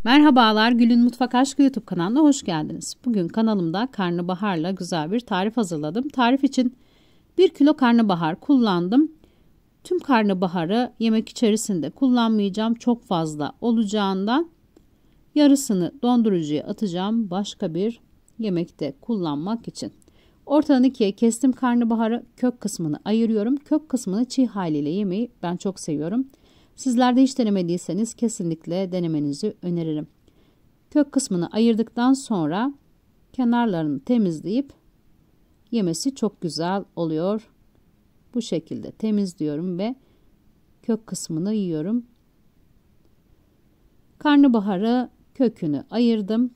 Merhabalar, Gül'ün Mutfak Aşkı YouTube kanalına hoş geldiniz. Bugün kanalımda karnabaharla güzel bir tarif hazırladım. Tarif için 1 kilo karnabahar kullandım. Tüm karnabaharı yemek içerisinde kullanmayacağım. Çok fazla olacağından yarısını dondurucuya atacağım. Başka bir yemekte kullanmak için. Ortadan ikiye kestim karnabaharı. Kök kısmını ayırıyorum. Kök kısmını çiğ haliyle yemeyi ben çok seviyorum. Sizler de hiç denemediyseniz kesinlikle denemenizi öneririm. Kök kısmını ayırdıktan sonra kenarlarını temizleyip yemesi çok güzel oluyor. Bu şekilde temizliyorum ve kök kısmını yiyorum. Karnabaharı kökünü ayırdım.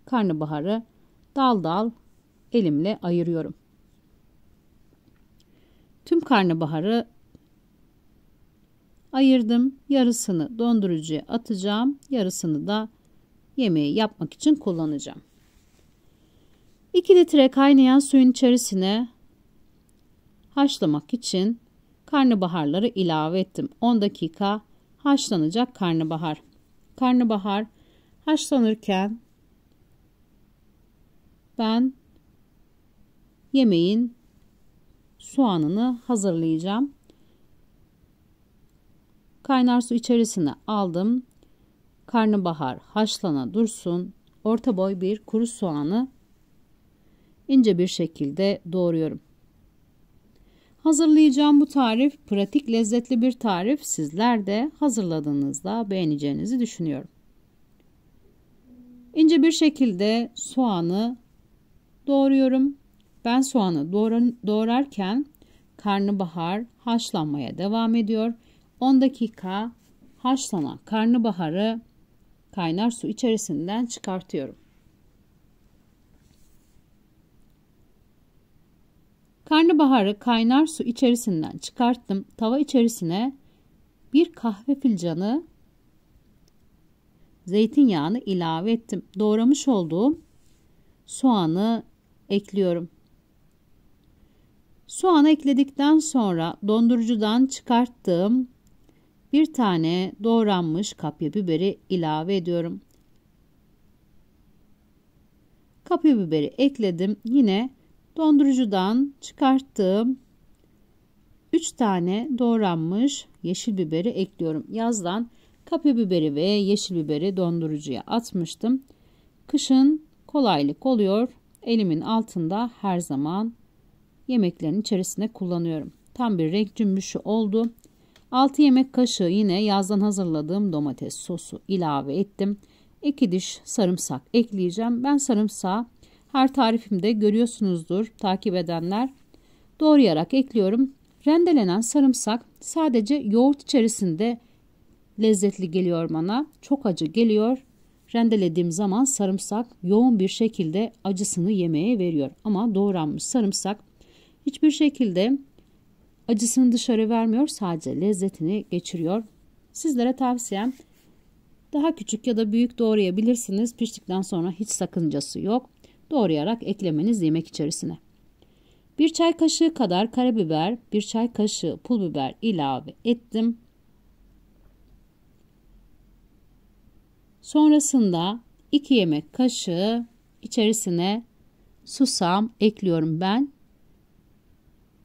Karnabaharı dal dal elimle ayırıyorum. Tüm karnabaharı ayırdım. Yarısını dondurucuya atacağım. Yarısını da yemeği yapmak için kullanacağım. 2 litre kaynayan suyun içerisine haşlamak için karnabaharları ilave ettim. 10 dakika haşlanacak karnabahar. Karnabahar haşlanırken ben yemeğin soğanını hazırlayacağım. Kaynar su içerisine aldım. Karnabahar haşlana dursun. Orta boy bir kuru soğanı ince bir şekilde doğruyorum. Hazırlayacağım bu tarif pratik, lezzetli bir tarif. Sizler de hazırladığınızda beğeneceğinizi düşünüyorum. İnce bir şekilde soğanı doğruyorum. Ben soğanı doğrarken karnabahar haşlanmaya devam ediyor. 10 dakika haşlanan karnabaharı kaynar su içerisinden çıkartıyorum. Karnabaharı kaynar su içerisinden çıkarttım. Tava içerisine bir kahve fincanı zeytinyağını ilave ettim. Doğramış olduğum soğanı ekliyorum. Soğanı ekledikten sonra dondurucudan çıkarttığım bir tane doğranmış kapya biberi ilave ediyorum. Kapya biberi ekledim. Yine dondurucudan çıkarttığım 3 tane doğranmış yeşil biberi ekliyorum. Yazdan kapya biberi ve yeşil biberi dondurucuya atmıştım. Kışın kolaylık oluyor. Elimin altında her zaman yemeklerin içerisine kullanıyorum. Tam bir renk cümbüşü oldu. 6 yemek kaşığı yine yazdan hazırladığım domates sosu ilave ettim. 2 diş sarımsak ekleyeceğim. Ben sarımsağı her tarifimde görüyorsunuzdur takip edenler. Doğrayarak ekliyorum. Rendelenen sarımsak sadece yoğurt içerisinde lezzetli geliyor bana. Çok acı geliyor. Rendelediğim zaman sarımsak yoğun bir şekilde acısını yemeğe veriyor. Ama doğranmış sarımsak hiçbir şekilde acısını dışarı vermiyor. Sadece lezzetini geçiriyor. Sizlere tavsiyem daha küçük ya da büyük doğrayabilirsiniz. Piştikten sonra hiç sakıncası yok. Doğrayarak eklemeniz yemek içerisine. 1 çay kaşığı kadar karabiber, 1 çay kaşığı pul biber ilave ettim. Sonrasında 2 yemek kaşığı içerisine susam ekliyorum ben.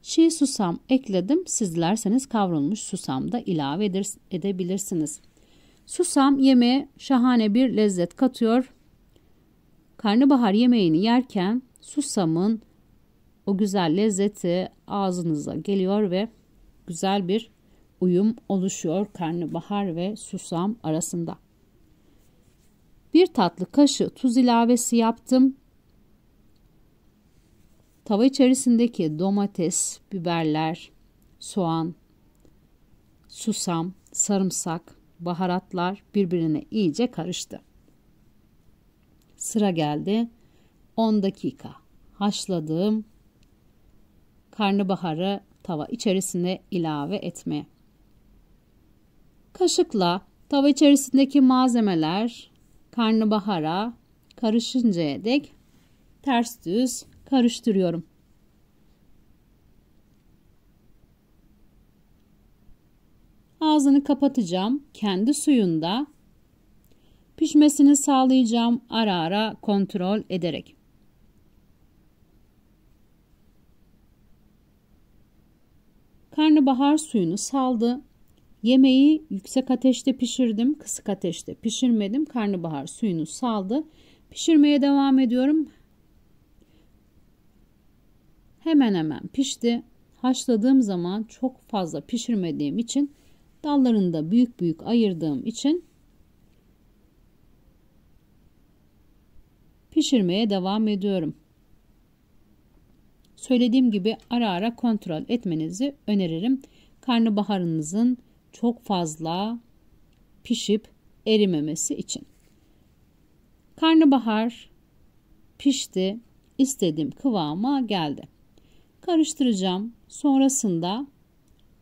Çiğ susam ekledim. Siz dilerseniz kavrulmuş susam da ilave edebilirsiniz. Susam yemeğe şahane bir lezzet katıyor. Karnabahar yemeğini yerken susamın o güzel lezzeti ağzınıza geliyor ve güzel bir uyum oluşuyor karnabahar ve susam arasında. 1 tatlı kaşığı tuz ilavesi yaptım. Tava içerisindeki domates, biberler, soğan, susam, sarımsak, baharatlar birbirine iyice karıştı. Sıra geldi 10 dakika haşladığım karnabaharı tava içerisine ilave etmeye. Kaşıkla tava içerisindeki malzemeler karnabahara karışıncaya dek ters düz karıştırıyorum. Ağzını kapatacağım. Kendi suyunda Pişmesini sağlayacağım ara ara kontrol ederek. Karnabahar suyunu saldı. Yemeği yüksek ateşte pişirdim, kısık ateşte pişirmedim. Karnabahar suyunu saldı. Pişirmeye devam ediyorum. Hemen hemen pişti. Haşladığım zaman çok fazla pişirmediğim için, dallarını da büyük büyük ayırdığım için pişirmeye devam ediyorum. Söylediğim gibi ara ara kontrol etmenizi öneririm. Karnabaharınızın çok fazla pişip erimemesi için. Karnabahar pişti. İstediğim kıvama geldi. Karıştıracağım. Sonrasında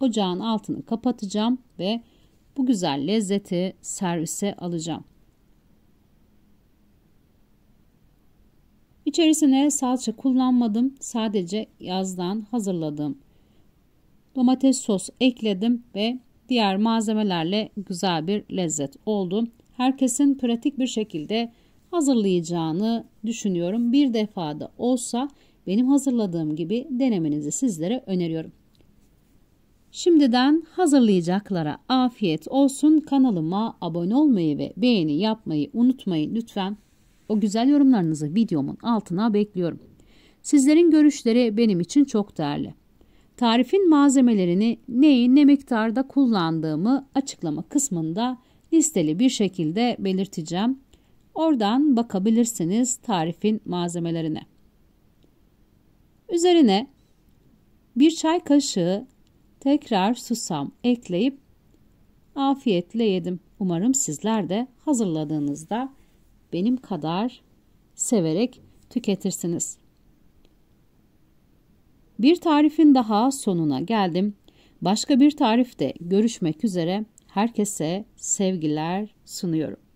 ocağın altını kapatacağım ve bu güzel lezzeti servise alacağım. İçerisine salça kullanmadım. Sadece yazdan hazırladığım domates sos ekledim ve diğer malzemelerle güzel bir lezzet oldu. Herkesin pratik bir şekilde hazırlayacağını düşünüyorum. Bir defada olsa benim hazırladığım gibi denemenizi sizlere öneriyorum. Şimdiden hazırlayacaklara afiyet olsun. Kanalıma abone olmayı ve beğeni yapmayı unutmayın lütfen. O güzel yorumlarınızı videomun altına bekliyorum. Sizlerin görüşleri benim için çok değerli. Tarifin malzemelerini neyi ne miktarda kullandığımı açıklama kısmında listeli bir şekilde belirteceğim. Oradan bakabilirsiniz tarifin malzemelerine. Üzerine bir çay kaşığı tekrar susam ekleyip afiyetle yedim. Umarım sizler de hazırladığınızda benim kadar severek tüketirsiniz. Bir tarifin daha sonuna geldim. Başka bir tarifte görüşmek üzere. Herkese sevgiler sunuyorum.